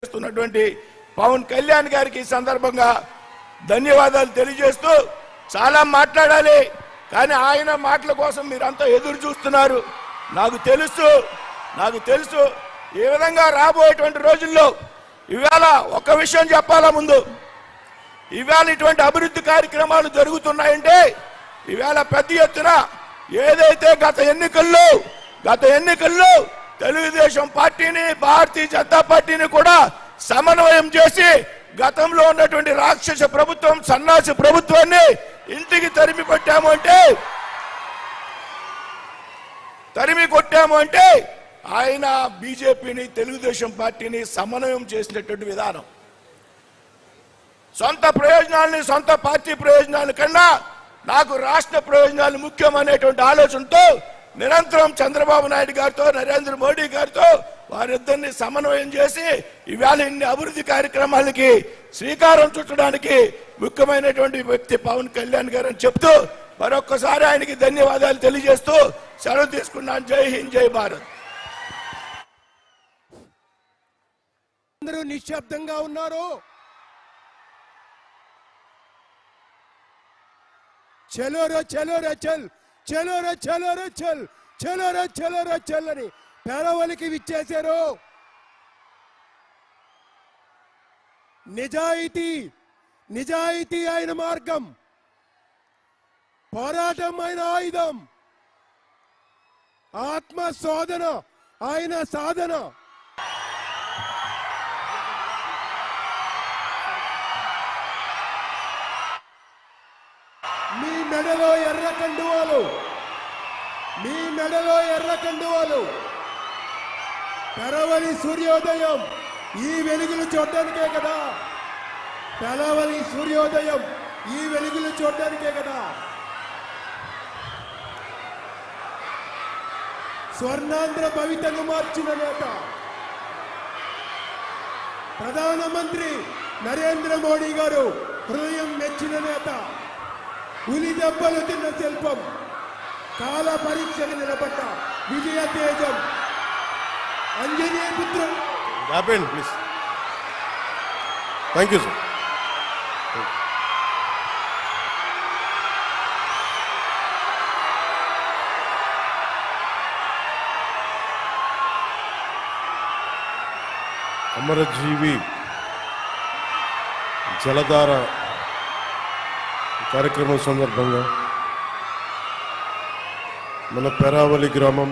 చేస్తున్నటువంటి పవన్ కళ్యాణ్ గారికి సందర్భంగా ధన్యవాదాలు తెలియజేస్తూ చాలా మాట్లాడాలి కానీ ఆయన మాటల కోసం మీరంతా ఎదురు చూస్తున్నారు. నాకు తెలుసు ఈ విధంగా రాబోయేటువంటి రోజుల్లో ఇవాళ ఒక విషయం చెప్పాలా ముందు, ఇవాళ ఇటువంటి అభివృద్ధి కార్యక్రమాలు జరుగుతున్నాయంటే ఇవాళ పెద్ద ఎత్తున ఏదైతే గత ఎన్నికల్లో తెలుగుదేశం పార్టీని భారతీయ జనతా పార్టీని కూడా సమన్వయం చేసి గతంలో ఉన్నటువంటి రాక్షస ప్రభుత్వం సన్నాసి ప్రభుత్వాన్ని ఇంటికి తరిమి కొట్టాము అంటే ఆయన బీజేపీని తెలుగుదేశం పార్టీని సమన్వయం చేసినటువంటి విధానం. సొంత ప్రయోజనాలని సొంత పార్టీ ప్రయోజనాల కన్నా నాకు రాష్ట్ర ప్రయోజనాలు ముఖ్యమనేటువంటి ఆలోచనతో నిరంతరం చంద్రబాబు నాయుడు గారితో నరేంద్ర మోడీ గారితో వారిద్దరిని సమన్వయం చేసి ఇవాళ ఇన్ని అభివృద్ధి కార్యక్రమాలకి శ్రీకారం చుట్టడానికి ముఖ్యమైనటువంటి వ్యక్తి పవన్ కళ్యాణ్ గారు అని చెప్తూ మరొక్కసారి ఆయనకి ధన్యవాదాలు తెలియజేస్తూ సెలవు తీసుకున్నాను. జై హింద్, జై భారత్. అందరూ నిశ్శబ్దంగా ఉన్నారు. చలో రే చల్, చలో రే చల్ అని పేరవలికి విచ్చేశారు. నిజాయితీ ఆయన మార్గం, పోరాటం ఆయన ఆయుధం, ఆత్మ శోధన ఆయన సాధన. మీ మెడలో ఎర్ర కండువాలు, పెరవలి సూర్యోదయం ఈ వెలుగులు చూడడానికే కదా. పెరవలి సూర్యోదయం ఈ వెలుగులు చూడడానికే కదా. స్వర్ణాంధ్ర భవితను మార్చిన నేత ప్రధానమంత్రి నరేంద్ర మోడీ గారు హృదయం మెచ్చిన నేత, ఉలి దెబ్బలు తిన్న శిల్పం, కాల పరీక్షకు నిలబడ్డ విజయ తేజం, అంజనీ పుత్రం. ప్లీజ్. Thank you sir. అమరజీవి జలధార కార్యక్రమం సందర్భంగా మన పెరావలి గ్రామం